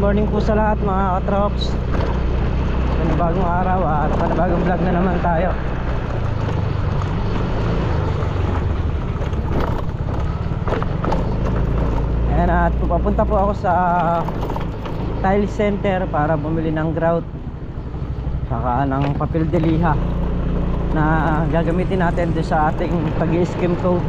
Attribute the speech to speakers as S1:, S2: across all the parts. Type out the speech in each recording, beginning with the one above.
S1: morning po sa lahat mga katrops. Panibagong araw at panibagong vlog na naman tayo. Ayan, at pupunta po ako sa tile center para bumili ng grout saka ng papel de liha na gagamitin natin doon sa ating pag-i-skim coat.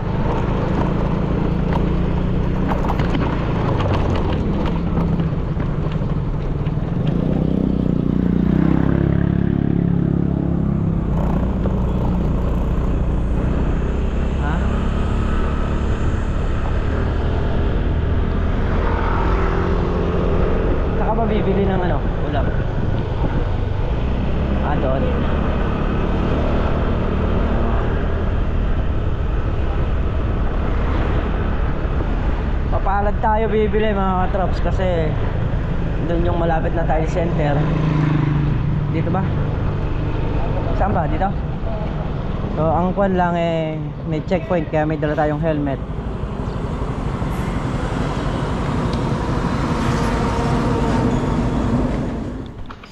S1: Bibili ng ano, ulam. Doon. Papalad tayo bibili mga katrops kasi doon yung malapit na tile center. Dito ba? Saan ba? Dito? So ang kwan lang eh may checkpoint kaya may dala tayong helmet.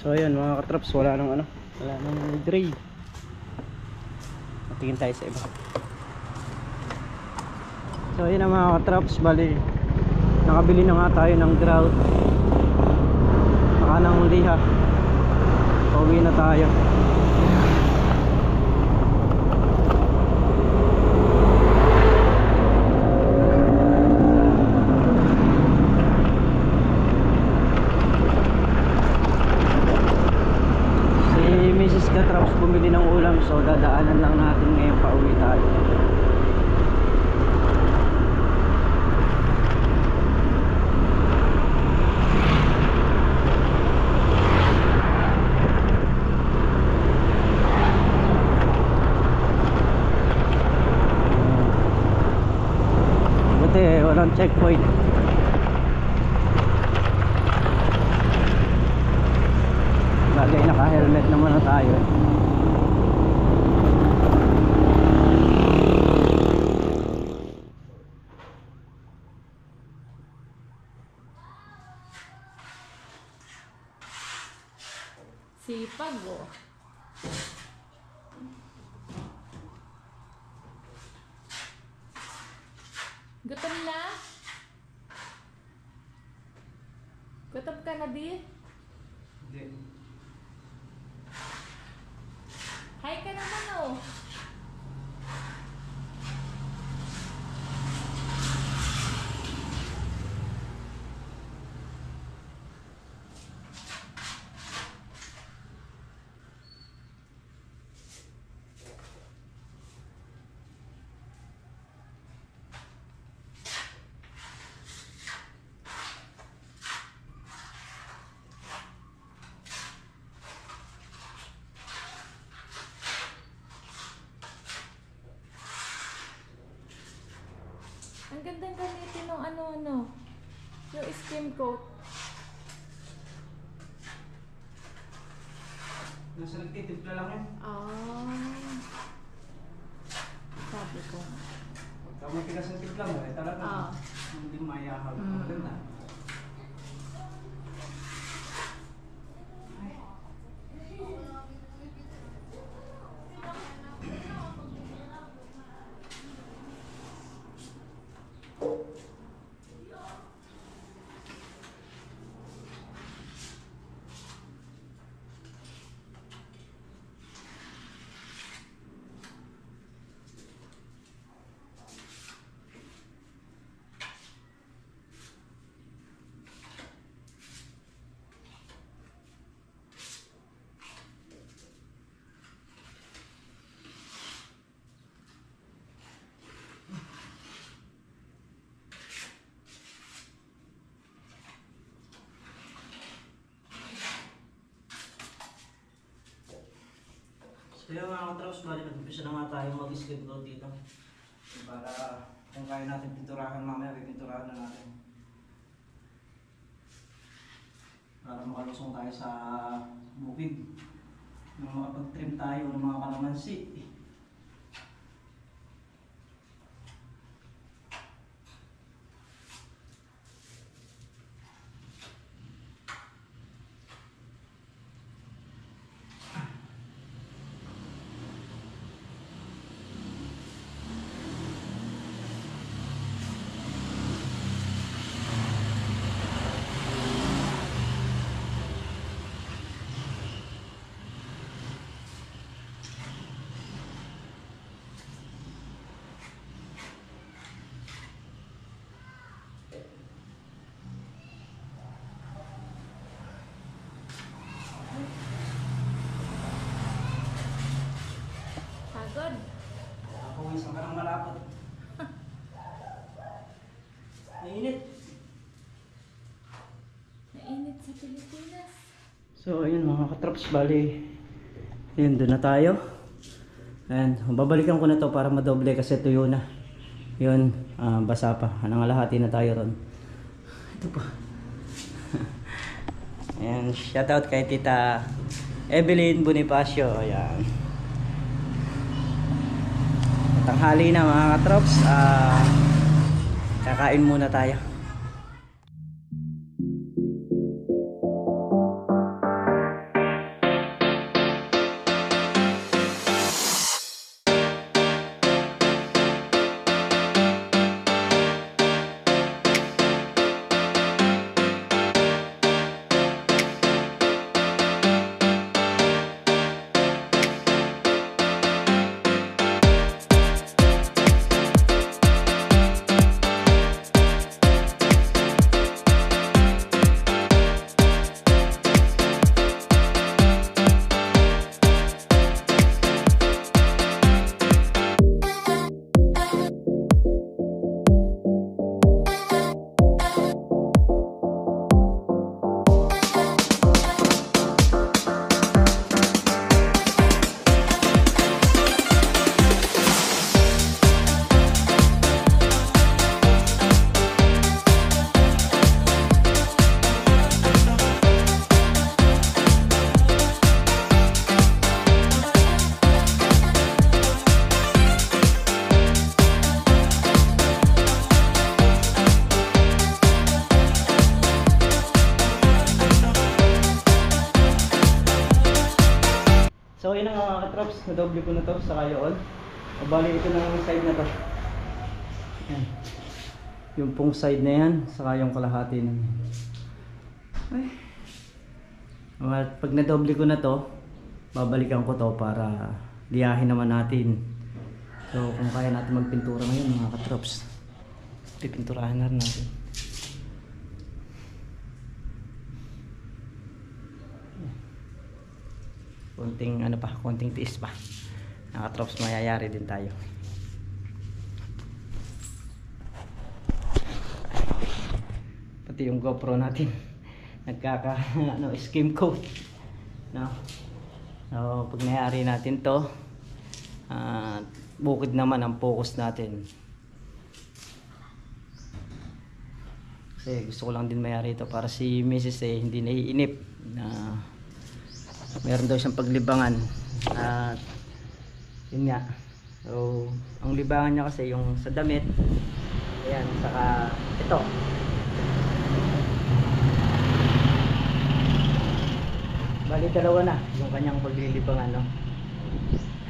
S1: So ayun mga katrops, wala nang ano, wala nang dray. Tingin tayo sa iba. So ayun na mga katrops, bali nakabili na nga tayo ng grout saka ng liha. Pauwi na tayo. Katrops bumili ng ulam, so dadaanan lang natin ngayon pauwi tayo. Buti walang checkpoint. Bagay naka-helmet naman na tayo.
S2: Sipag oh. Gutom na? Gutom ka na di?
S1: Hindi.
S2: Hi ka naman oh. Ang gandang gamitin ng ano-ano. Yung skim coat.
S1: Nasa nagtitimpla lang yan.
S2: Sabi ko.
S1: Pagka matigas ang timpla mo, eh talaga hindi mayahag. Maganda. So yung mga katrops, bali nag-umpisa na nga tayo mag-skim coat dito para kung kaya natin pinturahan mamaya, pipinturahan na natin para makalusong tayo sa bukid na makapag-trim tayo ng mga kalamansi.
S2: Pagod.
S1: Pawisan ka ng malapot. Mainit.
S2: Mainit sa Pilipinas.
S1: So ayun mga katrops, bali yun, doon na tayo. And babalikan ko na to para madoble kasi tuyo na. Yun, basa pa. Nangalahati na tayo ron. Ito pa. Ayan, shoutout kay Tita Evelyn Bonifacio. Ayan. Tanghali na mga katrops. Kakain muna tayo. So yun ang mga katrops, nadoble ko na to sa kayoon. O bali ito na yung side na to. Yan. Yung pong side na yan, saka yung kalahati na yan. Ay. At pag nadoble ko na to, babalikan ko to para liyahin naman natin. So kung kaya natin magpintura ngayon mga katrops, pipinturahan na rin natin. Konting ano pa, konting tiis pa. Nakatrops, mayayari din tayo. Pati yung GoPro natin nagkaka skim coat. No. So pag nayari natin to, bukid naman ang focus natin. Kasi gusto ko lang din mayari ito para si Mrs. hindi naiinip na meron daw siyang paglibangan at yun nga. So ang libangan niya kasi yung sa damit, ayan, saka ito bali dalawa na yung kanyang paglilibangan, no?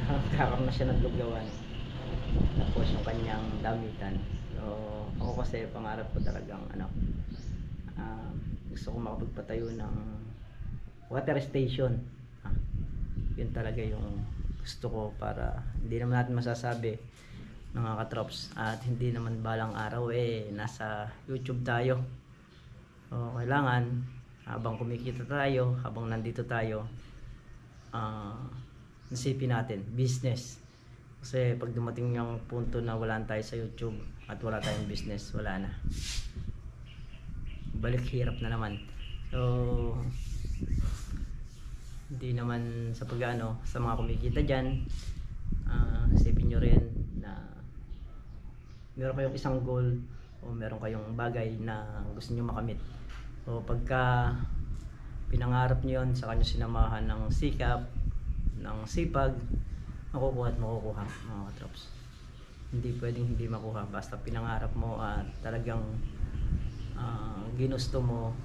S1: Kakaroon na siya ng luglawan, tapos yung kanyang damitan. So ako kasi pangarap ko talagang gusto ko makapagpatayo ng water station. Yun talaga yung gusto ko, para hindi naman natin masasabi mga katrops, at hindi naman balang araw nasa YouTube tayo. So kailangan habang kumikita tayo, habang nandito tayo, nasipin natin business. Kasi pag dumating yung punto na wala tayo sa YouTube at wala tayong business, wala na, balik hirap na naman. So hindi naman sa pag-ano, sa mga kumikita dyan, isipin nyo rin na meron kayong isang goal o meron kayong bagay na gusto nyo makamit. O pagka pinangarap nyo yun, saka nyo sinamahan ng sikap, ng sipag, makukuha at makukuha mga katrops. Hindi pwedeng hindi makuha, basta pinangarap mo at talagang ginusto mo.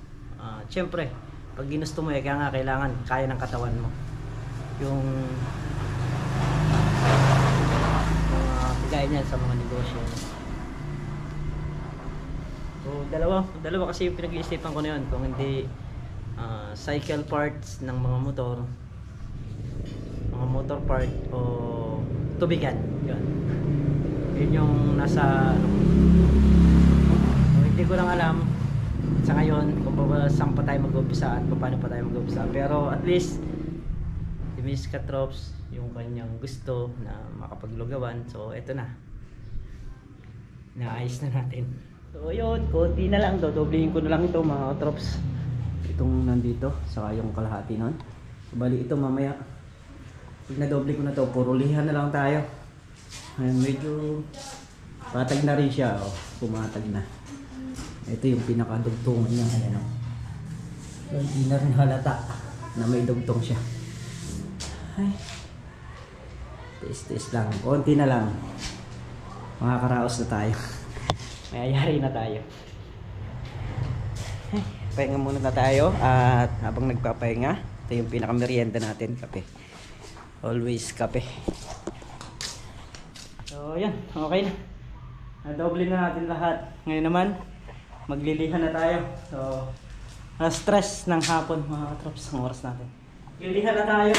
S1: Siyempre pag ginusto mo kaya nga kailangan kaya ng katawan mo yung bigay niyan sa mga negosyo. So dalawa kasi yung pinag-iisipan ko na yun, kung hindi cycle parts ng mga motor part o tubigan, yun yung nasa so, hindi ko lang alam sa ngayon kung saan pa tayo mag-umpisa at paano pa tayo mag-umpisa, pero at least si Miss Katrops yung kanyang gusto na makapaglugawan, so eto na, naayos na natin. So yun, konti na lang, dodoblihin ko na lang ito mga Katrops, itong nandito saka yung kalahati nun. Bali ito mamaya pag nadoble ko na to, purulihan na lang tayo. Ayan, medyo patag na rin siya, oh, pumatag na. Ito yung pinakadugtungan niya, ayan o. So, hindi na rin halata na may dugtong siya. Ay, tiis-tiis lang, konti na lang, makakaraos na tayo. Mayayari na tayo. Ay, pahinga muna na tayo, at habang nagpapahinga, ito yung pinakamerienda natin, kape. Always kape. So yan, okay na. Nadoble na natin lahat. Ngayon naman, maglilihan na tayo. So, alas 3 ng hapon mga Katrops, ang oras natin. Lilihan na tayo.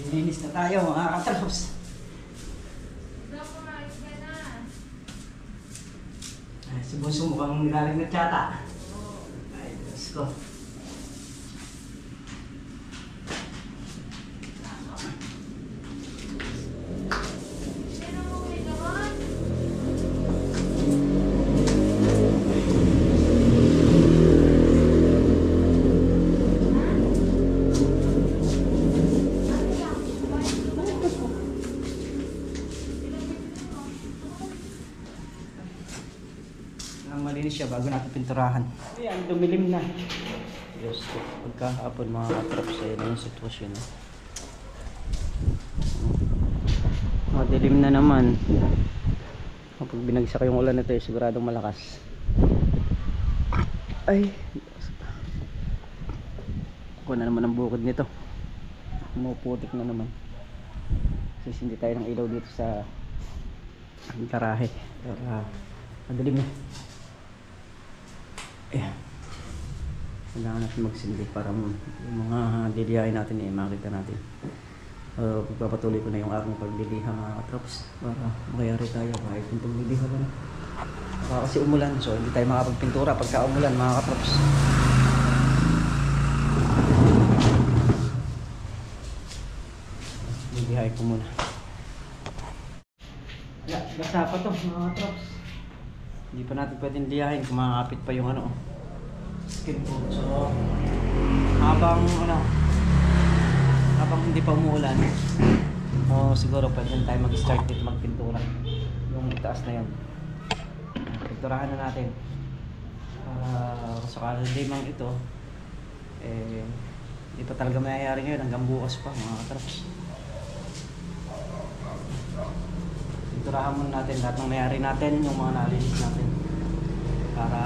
S1: Linis na tayo mga Katrops. Ay, si Bunso mukhang nilalag na tiyata. Ay, Diyos ko. Malinis siya bago natin pinturahan. Ayan, dumilim na. Diyos ko, pagkahapon mga Katrops, ayun na yung sitwasyon. Madilim na naman. Kapag binagsak yung ulan nito, siguradong malakas. Ay, ako na naman ang bukod nito. Umuputik na naman. Kasi hindi tayo ng ilaw dito sa garahe. Para madilim na. Ayan. Kailangan natin magsindi para yung mga dilihain natin makita natin. Pagpapatuloy ko na yung aking pagliliha mga Katrops para makayari tayo kahit itong liliha lang. Kasi umulan, so hindi tayo makapagpintura pagka umulan mga Katrops. Lilihain ko muna. Basa pa to mga Katrops. Hindi pa natin pwedeng liyahin kung makakapit pa yung skin food. So habang hindi pa umuulan, siguro pwede tayo mag-start dito magpintura yung taas na yan. Pinturahan na natin sakali day mang ito hindi pa talaga mayayari ngayon, hanggang bukas pa mga Katrops. Pinturahan muna natin lahat ng mayari natin, yung mga nalinis natin para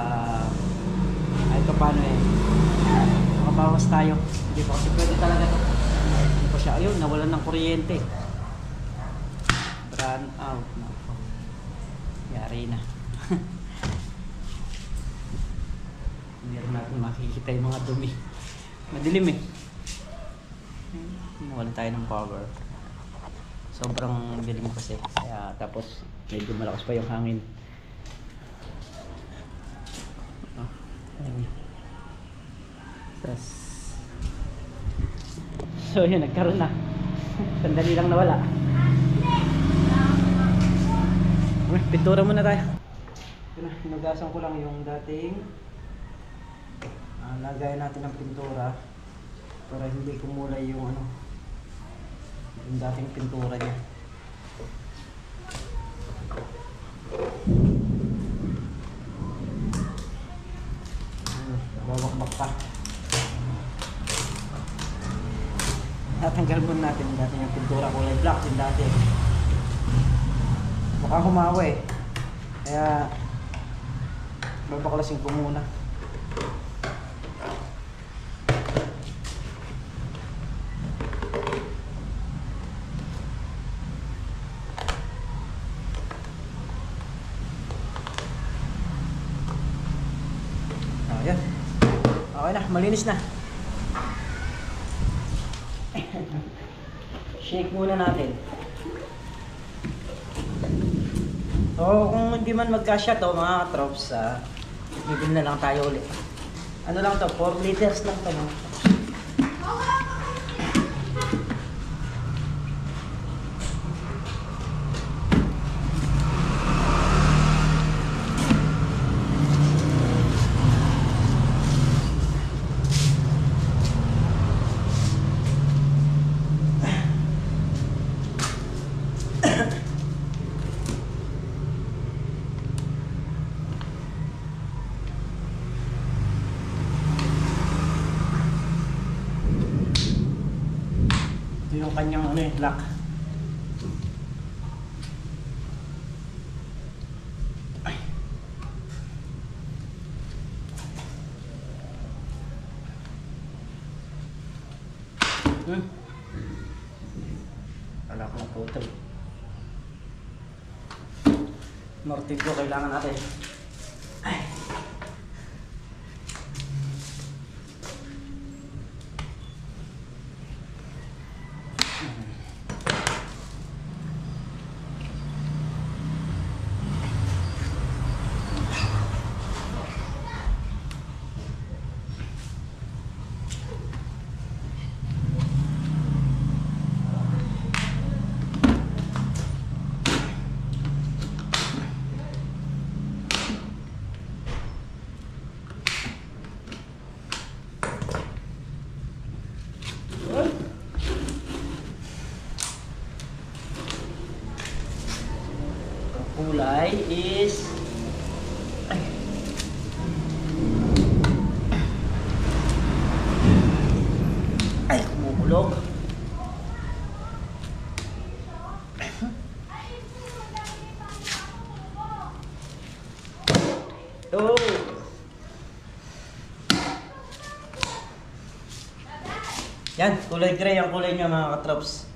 S1: kahit pa paano makabawas tayo. Hindi pa kasi pwede talaga ito. Hindi pa siya, ayun, nawalan ng kuryente, run out. Yari na. Hindi rin natin makikita yung mga dumi, madilim nawalan tayo ng power. Sobrang dilim kasi. Kaya tapos medyo malakas pa yung hangin. Tas, so yun, nagkaroon na. Sandali lang nawala. Okay, pintura muna tayo. Ito na, hinugasan ko lang yung dating lagayan natin ng pintura para hindi kumulay yung yung dating pintura niya. Nababakbak pa. Natanggal muna natin yung dating yung pintura kulay black yung dati. Baka humawa eh. Kaya babaklasin ko muna. Ayan. Okay na, malinis na. Shake muna natin. So kung hindi man magkasya to mga katrops, bibili na lang tayo ulit. Ano lang to, 4 liters lang to, no? Ito yung kanyang lock. Ay. Wala akong putol. Mortigo kailangan natin. Ay. Kulay is ay kumukulog. Oh. Yan, kulay gray ang kulay niya mga katrops.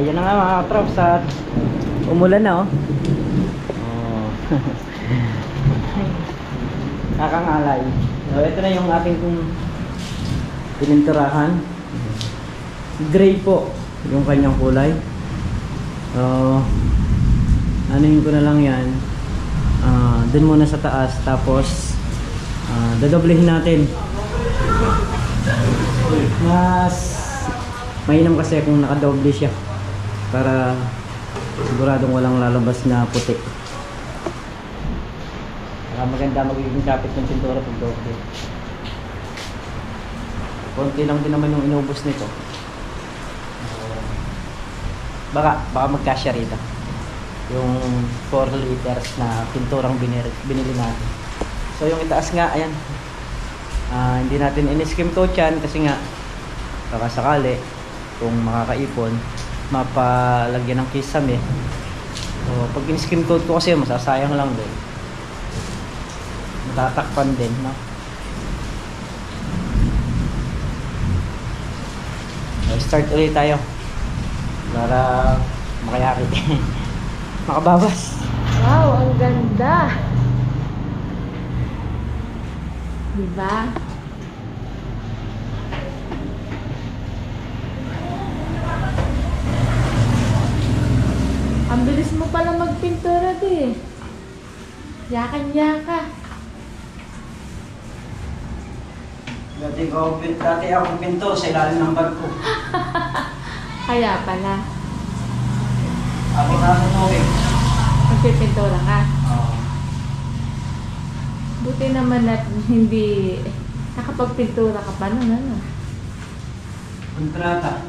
S1: ayan na nga mga katrops at umulan na oh. Oh. Kakangalay. So ito na yung ating pininturahan. Gray po yung kanyang kulay. So anuhin ko na lang yan. Dun muna sa taas, tapos dadoblehin natin. Mas mainam kasi kung nakadoble siya para siguradong walang lalabas na puti. Maganda magiging kapit ng pintura pag doble. Konti lang din naman yung inubos nito. Baka magkasya rito yung 4 liters na pinturang binili natin. So yung itaas nga, ayan, hindi natin in-skim coat yan kasi nga baka sakali kung makakaipon mapalagyan ng kisame. So pag in-skim coat ko kasi masasayang lang din, matatakpan din, no? So start ulit tayo para makayakit. Makababas.
S2: Wow, ang ganda. Diba? Ang bilis mo pala magpintura di. Yakan-yaka.
S1: Dati ako pinto sa ilalim ng barko.
S2: Kaya pala.
S1: Ako na okay.
S2: Magpipintura ka.
S1: Oo.
S2: Buti naman at hindi nakapagpintura ka pa nun, ano?
S1: Kontrata.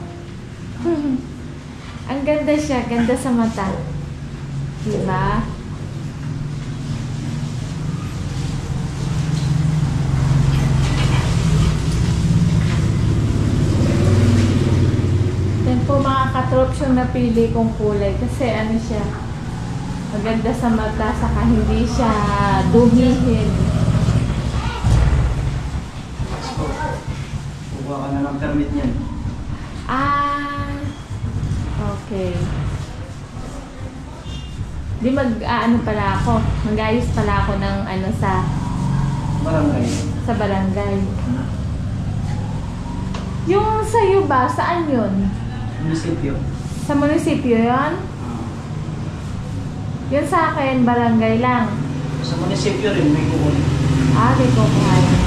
S2: Ang ganda siya, ganda sa mata. Diba? Yan po mga katrops yung napili kong kulay kasi ano siya, maganda sa mata, saka hindi siya dumihin.
S1: Kuha ka na ng permit niyan.
S2: Okay. Di ano pala ako, mag-ayos pala ako ng ano sa
S1: Barangay.
S2: barangay. Yung sa'yo ba, saan yun?
S1: Munisipyo.
S2: Sa munisipyo yun? Yun sa akin, barangay lang.
S1: Sa munisipyo rin may kukunin.
S2: Di ko kaya.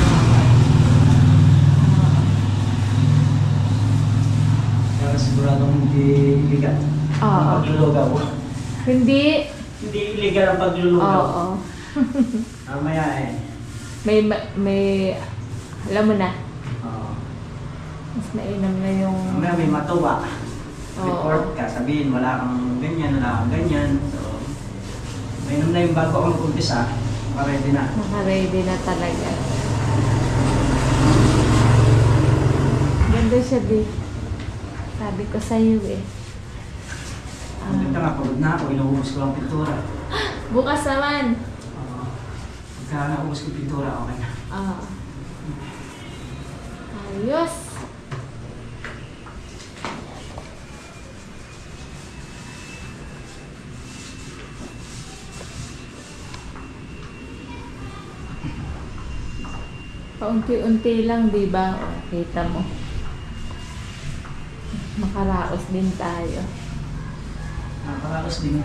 S1: Kaya siguradong hindi illegal.
S2: Oo.
S1: Ang paglulugaw.
S2: Hindi.
S1: Hindi illegal ang paglulugaw.
S2: Oo.
S1: Mamaya eh.
S2: May, alam mo na,
S1: Oo.
S2: mas mainam na yung...
S1: Mamaya may matuwa.
S2: Oo.
S1: Report ka, sabihin wala kang ganyan, wala kang ganyan. So, mainam na yung bago ako mag-umpisa. Ready na.
S2: Naka-ready na talaga. Ganda siya, di. Sabi ko sa'yo eh.
S1: Ang ganda nga, pagod na ako, inuubos ko lang pintura.
S2: Bukas naman.
S1: Pagka naubos ko pintura, okay na.
S2: Ayos. Paunti-unti lang, di ba? O, kita mo. Makaraos din tayo.
S1: Nakakaraos din.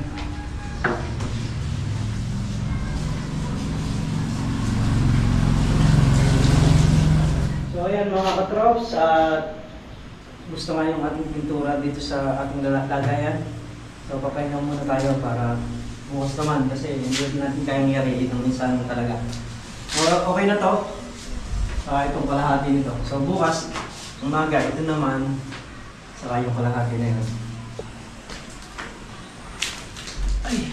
S1: So ayan mga katrops, gusto nga yung ating pintura dito sa ating lagayan. So papahinga muna tayo para bukas naman kasi hindi natin kayang yariin ng minsan talaga. So, okay na to. Itong kalahati nito. So bukas, umaga, ito naman, saka yung kalahati na yun. Ay!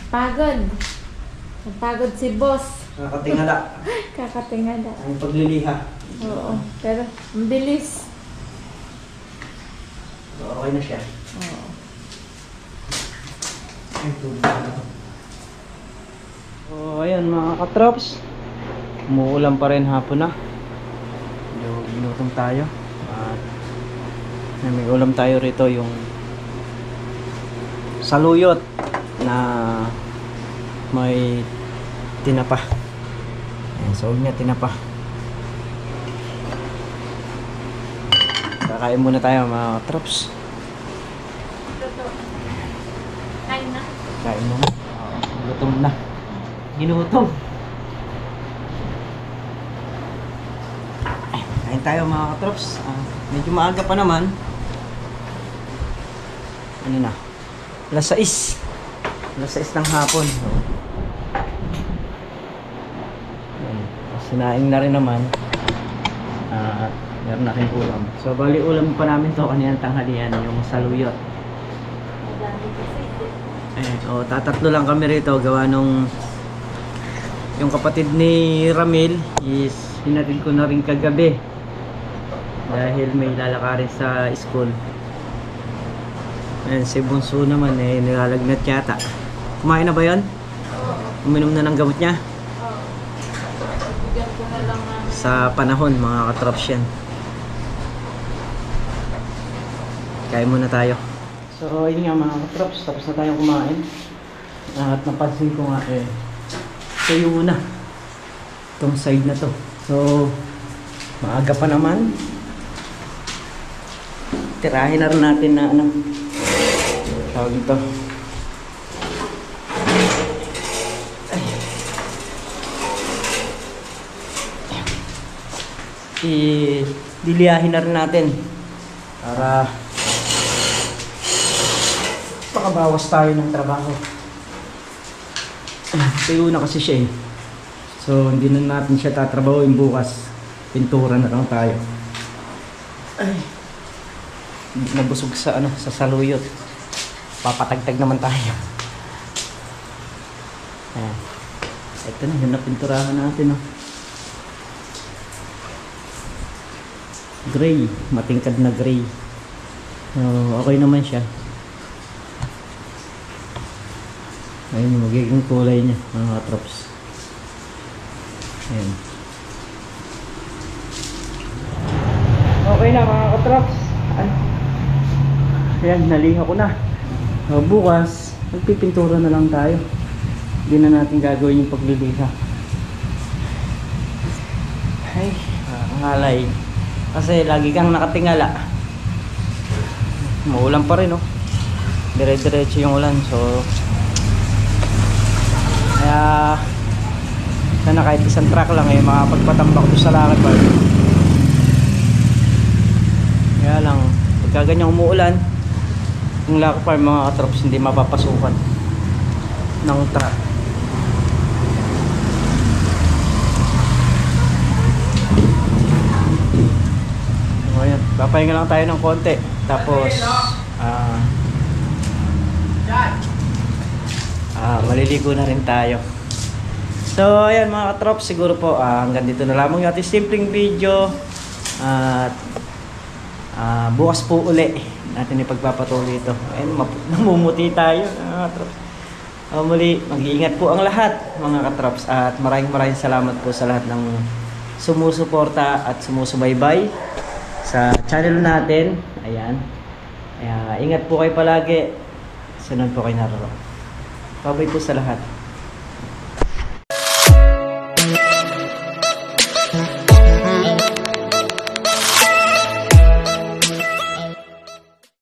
S2: Pagod. Pagod si boss.
S1: Nakakatingala.
S2: Kakatingala.
S1: Ang pagliliha.
S2: Oo. Pero, ang bilis.
S1: So, okay na siya.
S2: Oo.
S1: Ay, tubig na to. So, ayan mga katrops. Umuulan pa rin hapon na. Medyo ginutom tayo. At may ulam tayo rito yung saluyot na may tinapa. Ayan, sahog niya tinapa. Kakain muna tayo mga katrops.
S2: Kain na.
S1: Kain muna. Gutom na. Ginutom. Kain tayo mga katrops. Medyo maaga pa naman. Ano na? Alas 6. Alas 6 ng hapon. Sinaing na rin naman. At meron na rin ulam. So bali ulam pa namin to kanina tanghalian, yung saluyot. Tatatlo lang kami rito gawa nung yung kapatid ni Ramil is hinatid ko na rin kagabi dahil may lalakarin sa school. Ayan, si Bunso naman nilalagnat yata. Kumain na ba yun? Uminom na ng gamot niya?
S2: Bigyan ko na lang
S1: Sa panahon mga katrops yan. Kain muna tayo. So yun nga mga katrops, tapos na tayong kumain. At napansin ko nga tuyo na itong side na to. So maaga pa naman. Tirahin na rin natin na ano tawag ito. Diliyahin na rin natin para makabawas tayo ng trabaho. Tuyo na kasi siya so hindi na natin siya tatrabahoin bukas. Pintura na lang tayo. Ay, nabusog sa ano, sa saluyot. Papatagtag naman tayo. Ayan. Ito na, yun na pinturahan natin gray, matingkad na gray. Okay naman siya. Ayun yung magiging kulay niya mga katrops. Ayan. Okay na mga katrops. Ayan, naliha ko na. Bukas magpipintura na lang tayo. Hindi na natin gagawin yung pagliliha. Ay, ngalay. Kasi lagi kang nakatingala. Maulan pa rin dire-diretso yung ulan. So kaya sana kahit isang truck lang makapagpatambak doon sa lakad pa. Kaya lang pagka ganyang umuulan yung lakad pa mga katrops hindi mapapasukan ng truck. Ayan, papahinga lang tayo ng konti. Tapos maliligo na rin tayo. So ayan mga katrops, siguro po hanggang dito na lamang yung ating simpleng video. At bukas po uli natin ipagpapatuloy ito. Ayan, namumuti tayo mga katrops. Muli, mag-iingat po ang lahat mga katrops. At maraming salamat po sa lahat ng sumusuporta at sumusubaybay sa channel natin. Ayan. Ingat po kayo palagi. Sunod po kayo naroon. Bye-bye po sa lahat.